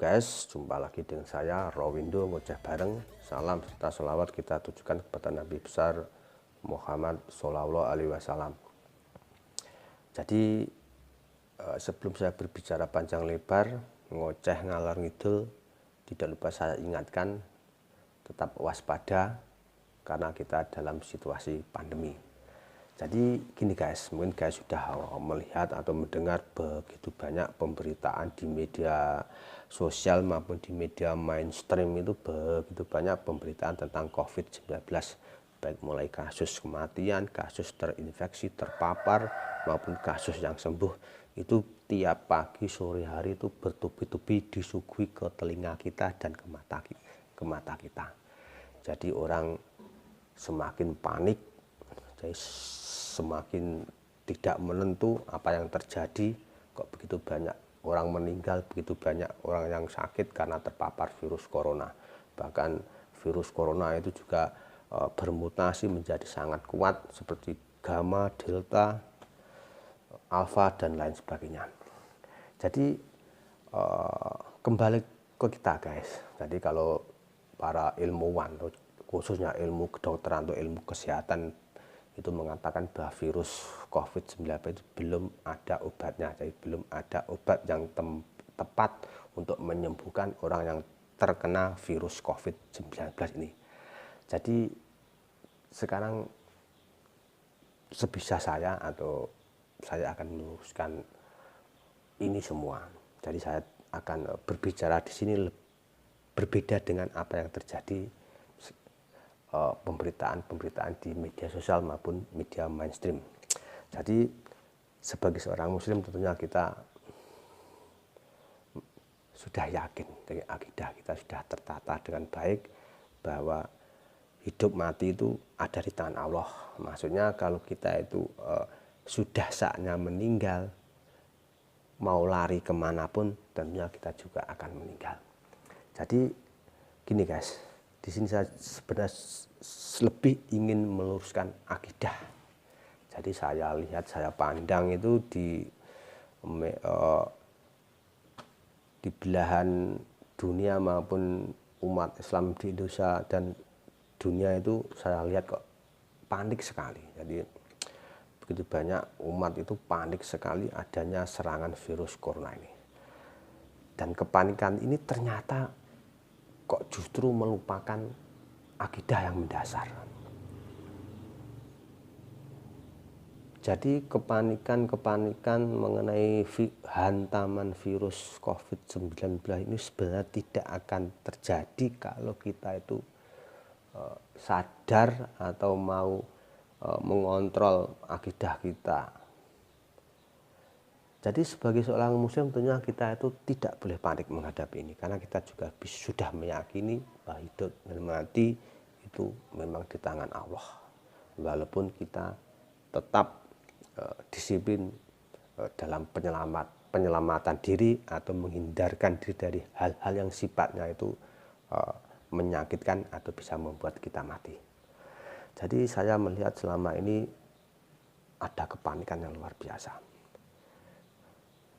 guys, jumpa lagi dengan saya Rowindo ngoceh bareng. Salam serta sholawat kita tujukan kepada Nabi besar Muhammad Shallallahu Alaihi Wasallam. Jadi sebelum saya berbicara panjang lebar, ngoceh ngalor ngidul, tidak lupa saya ingatkan tetap waspada karena kita dalam situasi pandemi. Jadi gini guys, mungkin guys sudah melihat atau mendengar begitu banyak pemberitaan di media sosial maupun di media mainstream, itu begitu banyak pemberitaan tentang COVID-19, baik mulai kasus kematian, kasus terinfeksi, terpapar, maupun kasus yang sembuh. Itu tiap pagi sore hari itu bertubi-tubi disuguhi ke telinga kita dan ke mata kita. Jadi orang semakin panik, jadi semakin tidak menentu apa yang terjadi. Kok begitu banyak orang meninggal, begitu banyak orang yang sakit karena terpapar virus corona. Bahkan virus corona itu juga bermutasi menjadi sangat kuat seperti gamma, delta, alpha dan lain sebagainya. Jadi kembali ke kita guys. Jadi kalau para ilmuwan, khususnya ilmu kedokteran atau ilmu kesehatan, itu mengatakan bahwa virus COVID-19 itu belum ada obatnya. Jadi belum ada obat yang tepat untuk menyembuhkan orang yang terkena virus COVID-19 ini. Jadi sekarang sebisa saya atau saya akan meluruskan ini semua. Jadi saya akan berbicara di sini berbeda dengan apa yang terjadi pemberitaan di media sosial maupun media mainstream. Jadi sebagai seorang muslim tentunya kita sudah yakin, dari akidah kita sudah tertata dengan baik bahwa hidup mati itu ada di tangan Allah. Maksudnya kalau kita itu sudah saatnya meninggal, mau lari kemanapun tentunya kita juga akan meninggal. Jadi gini guys, di sini saya sebenarnya lebih ingin meluruskan akidah. Jadi saya lihat, saya pandang itu di belahan dunia maupun umat Islam di Indonesia dan dunia itu saya lihat kok panik sekali. Jadi begitu banyak umat itu panik sekali adanya serangan virus corona ini. Dan kepanikan ini ternyata kok justru melupakan akidah yang mendasar. Jadi kepanikan mengenai hantaman virus COVID-19 ini sebenarnya tidak akan terjadi kalau kita itu sadar atau mau mengontrol akidah kita. Jadi sebagai seorang muslim tentunya kita itu tidak boleh panik menghadapi ini, karena kita juga sudah meyakini bahwa hidup dan mati itu memang di tangan Allah. Walaupun kita tetap disiplin dalam penyelamatan diri atau menghindarkan diri dari hal-hal yang sifatnya itu menyakitkan atau bisa membuat kita mati. Jadi saya melihat selama ini ada kepanikan yang luar biasa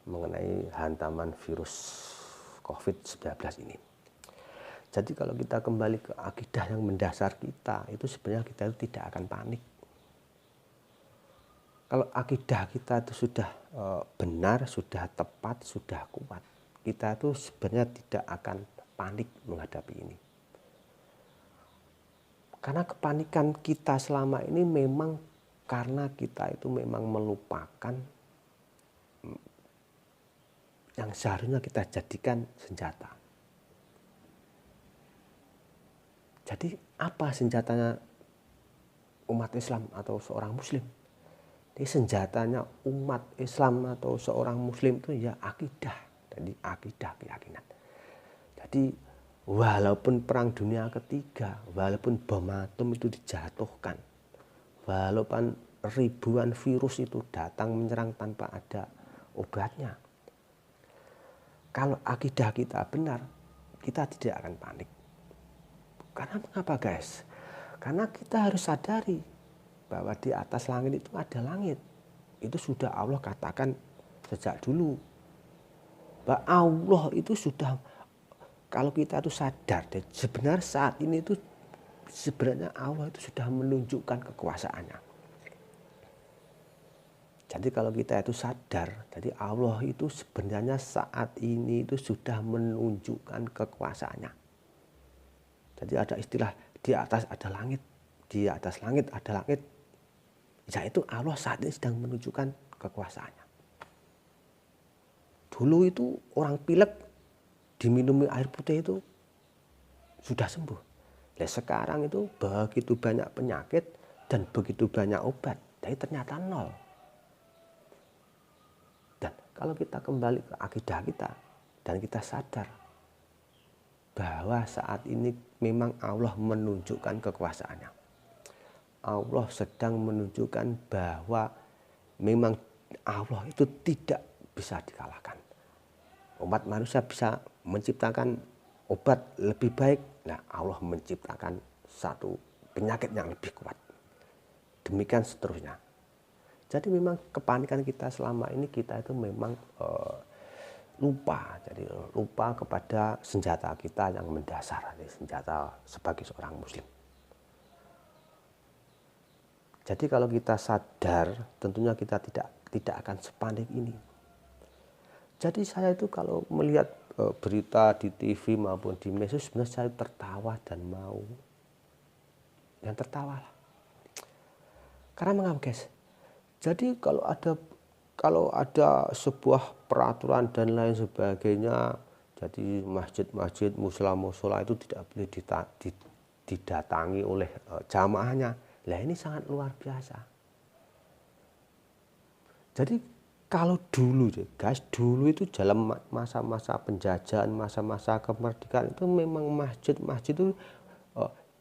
mengenai hantaman virus COVID-19 ini. Jadi kalau kita kembali ke akidah yang mendasar kita, itu sebenarnya kita itu tidak akan panik. Kalau akidah kita itu sudah benar, sudah tepat, sudah kuat, kita itu sebenarnya tidak akan panik menghadapi ini. Karena kepanikan kita selama ini memang karena kita itu memang melupakan yang seharusnya kita jadikan senjata. Jadi apa senjatanya umat Islam atau seorang muslim? Jadi senjatanya umat Islam atau seorang muslim itu ya akidah. Jadi akidah, keyakinan. Jadi walaupun perang dunia ketiga, walaupun bom atom itu dijatuhkan, walaupun ribuan virus itu datang menyerang tanpa ada obatnya, kalau akidah kita benar, kita tidak akan panik. Karena mengapa guys? Karena kita harus sadari bahwa di atas langit itu ada langit. Itu sudah Allah katakan sejak dulu. Bahwa Allah itu sudah kalau kita itu sadar, sebenarnya saat ini itu sebenarnya Allah itu sudah menunjukkan kekuasaannya. Jadi kalau kita itu sadar, jadi Allah itu sebenarnya saat ini itu sudah menunjukkan kekuasaannya. Jadi ada istilah di atas ada langit, di atas langit ada langit. Yaitu Allah saat ini sedang menunjukkan kekuasaannya. Dulu itu orang pilek diminumi air putih itu sudah sembuh. Nah, sekarang itu begitu banyak penyakit dan begitu banyak obat, tapi ternyata nol. Dan kalau kita kembali ke akidah kita dan kita sadar bahwa saat ini memang Allah menunjukkan kekuasaannya. Allah sedang menunjukkan bahwa memang Allah itu tidak bisa dikalahkan. Umat manusia bisa menciptakan obat lebih baik, nah Allah menciptakan satu penyakit yang lebih kuat. Demikian seterusnya. Jadi memang kepanikan kita selama ini kita itu memang lupa, jadi lupa kepada senjata kita yang mendasar, senjata sebagai seorang muslim. Jadi kalau kita sadar, tentunya kita tidak akan sepanik ini. Jadi saya itu kalau melihat berita di TV maupun di medsos, sebenarnya saya tertawa dan mau. Dan tertawa lah. Karena mengapa guys? Jadi kalau ada sebuah peraturan dan lain sebagainya, jadi masjid-masjid, musala-musala itu tidak boleh didatangi oleh jamaahnya. Lah ini sangat luar biasa. Jadi kalau dulu guys, dulu itu dalam masa-masa penjajahan, masa-masa kemerdekaan itu memang masjid-masjid itu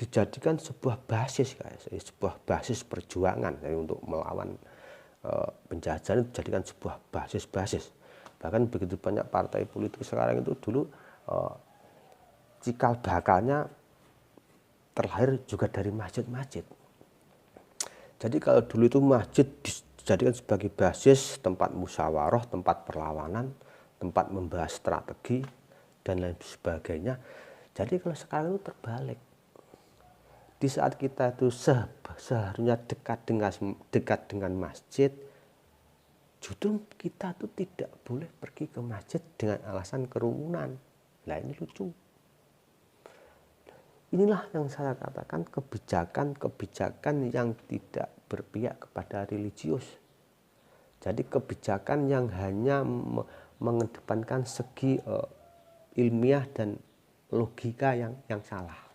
dijadikan sebuah basis guys, sebuah basis perjuangan untuk melawan penjajahan, itu dijadikan sebuah basis-basis. Bahkan begitu banyak partai politik sekarang itu dulu cikal bakalnya terlahir juga dari masjid-masjid. Jadi kalau dulu itu masjid dijadikan sebagai basis, tempat musyawarah, tempat perlawanan, tempat membahas strategi, dan lain sebagainya. Jadi kalau sekarang itu terbalik. Di saat kita itu seharusnya dekat dengan masjid, justru kita tuh tidak boleh pergi ke masjid dengan alasan kerumunan. Nah ini lucu. Inilah yang saya katakan kebijakan yang tidak berpihak kepada religius. Jadi kebijakan yang hanya mengedepankan segi ilmiah dan logika yang salah.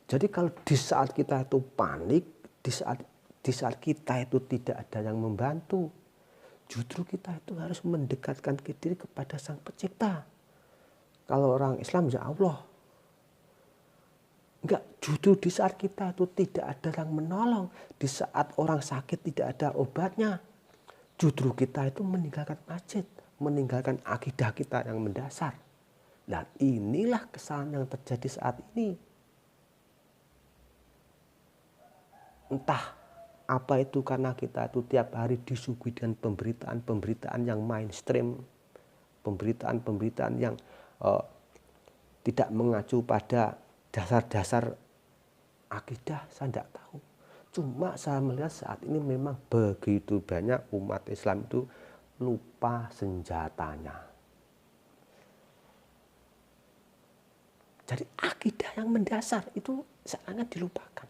Jadi kalau di saat kita itu panik, di saat kita itu tidak ada yang membantu, justru kita itu harus mendekatkan diri kepada Sang Pencipta. Kalau orang Islam ya Allah. Enggak, justru di saat kita itu tidak ada yang menolong, di saat orang sakit tidak ada obatnya, justru kita itu meninggalkan masjid, meninggalkan akidah kita yang mendasar. Dan inilah kesalahan yang terjadi saat ini. Entah apa itu karena kita itu tiap hari disuguhi dengan pemberitaan yang mainstream, pemberitaan yang tidak mengacu pada dasar-dasar akidah, saya tidak tahu. Cuma saya melihat saat ini memang begitu banyak umat Islam itu lupa senjatanya. Jadi akidah yang mendasar itu sangat dilupakan.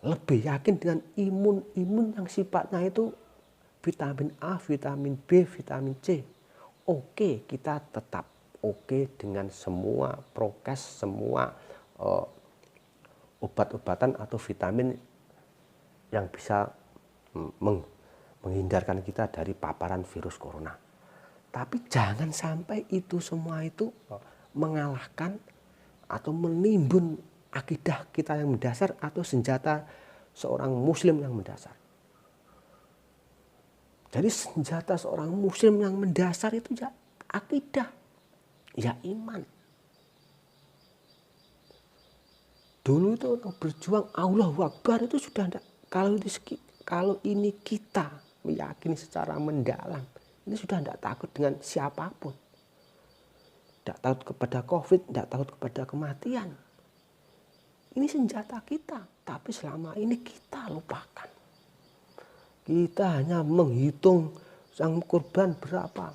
Lebih yakin dengan imun yang sifatnya itu vitamin A, vitamin B, vitamin C. Oke, kita tetap oke dengan semua prokes, semua obat-obatan atau vitamin yang bisa menghindarkan kita dari paparan virus corona. Tapi jangan sampai itu semua itu mengalahkan atau menimbun akidah kita yang mendasar atau senjata seorang muslim yang mendasar. Jadi senjata seorang muslim yang mendasar itu ya akidah, ya iman. Dulu itu orang berjuang Allahu Akbar itu sudah enggak. Kalau ini kita meyakini secara mendalam, Ini sudah tidak takut dengan siapapun. Tidak takut kepada COVID, tidak takut kepada kematian. Ini senjata kita, tapi selama ini kita lupakan. Kita hanya menghitung yang korban berapa,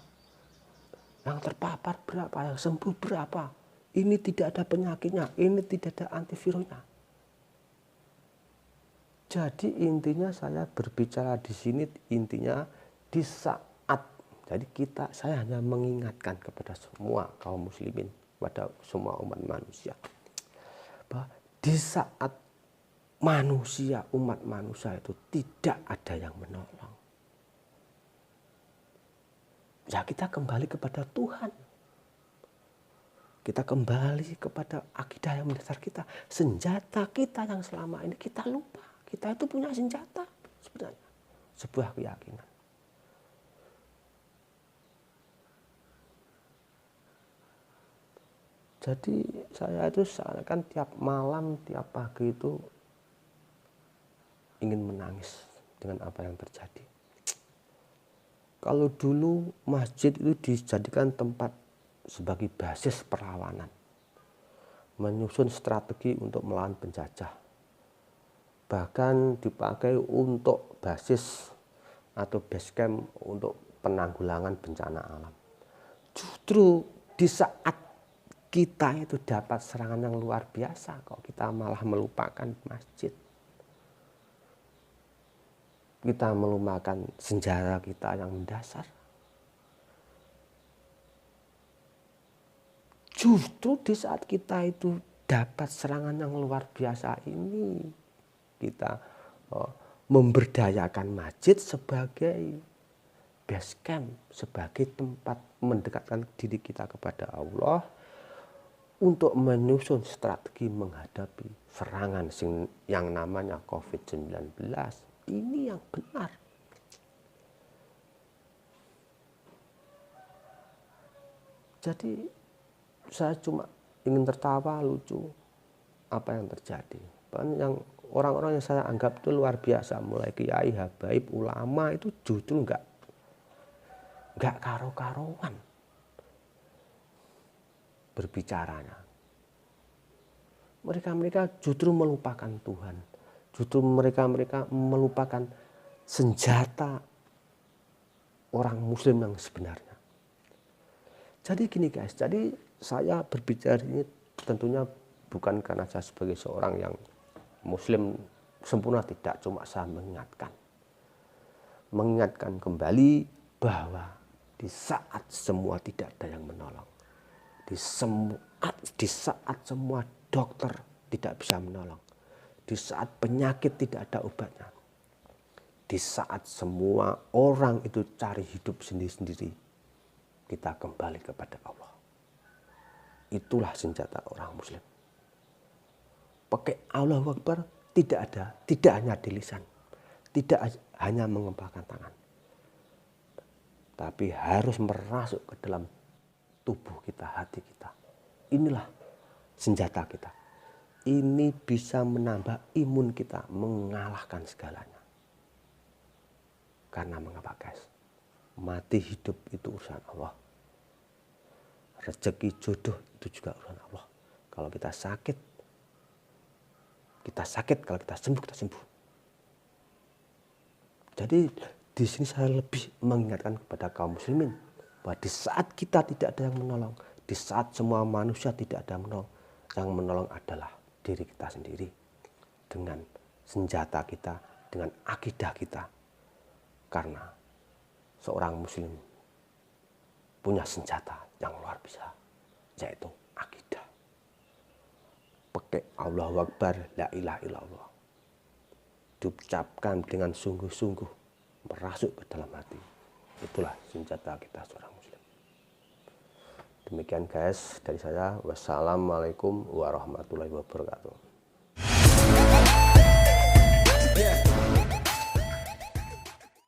yang terpapar berapa, yang sembuh berapa. Ini tidak ada penyakitnya, ini tidak ada antivirusnya. Jadi intinya saya berbicara di sini, intinya di saat, jadi saya hanya mengingatkan kepada semua kaum muslimin, kepada semua umat manusia, bahwa di saat manusia, umat manusia itu tidak ada yang menolong, ya kita kembali kepada Tuhan. Kita kembali kepada akidah yang mendasar kita. Senjata kita yang selama ini kita lupa. Kita itu punya senjata sebenarnya. Sebuah keyakinan. Jadi saya itu seakan tiap malam, tiap pagi itu ingin menangis dengan apa yang terjadi. Kalau dulu masjid itu dijadikan tempat sebagai basis perlawanan, menyusun strategi untuk melawan penjajah, bahkan dipakai untuk basis atau base camp untuk penanggulangan bencana alam. Justru di saat kita itu dapat serangan yang luar biasa, kok kita malah melupakan masjid. Kita melupakan senjata kita yang mendasar. Justru di saat kita itu dapat serangan yang luar biasa ini, kita memberdayakan masjid sebagai base camp, sebagai tempat mendekatkan diri kita kepada Allah untuk menyusun strategi menghadapi serangan yang namanya COVID-19. Ini yang benar. Jadi saya cuma ingin tertawa lucu apa yang terjadi. Yang orang-orang yang saya anggap itu luar biasa, mulai kiai, habaib, ulama itu justru enggak karo-karoan berbicaranya. Mereka justru melupakan Tuhan. Justru mereka melupakan senjata orang muslim yang sebenarnya. Jadi gini guys, jadi saya berbicara ini tentunya bukan karena saya sebagai seorang yang muslim sempurna, tidak, cuma saya mengingatkan kembali bahwa di saat semua tidak ada yang menolong, di saat semua dokter tidak bisa menolong, di saat penyakit tidak ada obatnya, di saat semua orang itu cari hidup sendiri-sendiri, kita kembali kepada Allah. Itulah senjata orang muslim. Pakai Allahu Akbar tidak hanya di lisan, tidak hanya mengepalkan tangan, tapi harus merasuk ke dalam tubuh kita, hati kita. Inilah senjata kita. Ini bisa menambah imun kita, mengalahkan segalanya. Karena mengapa guys? Mati hidup itu urusan Allah. Rezeki jodoh itu juga urusan Allah. Kalau kita sakit, kita sakit. Kalau kita sembuh, kita sembuh. Jadi di sini saya lebih mengingatkan kepada kaum muslimin bahwa di saat kita tidak ada yang menolong, di saat semua manusia tidak ada yang menolong adalah diri kita sendiri dengan senjata kita, dengan akidah kita. Karena seorang muslim punya senjata yang luar biasa, yaitu akidah. Pakai Allahu Akbar, la ilaha illallah. Diucapkan dengan sungguh-sungguh, merasuk ke dalam hati. Itulah senjata kita seorang muslim. Demikian guys dari saya. Wassalamualaikum warahmatullahi wabarakatuh.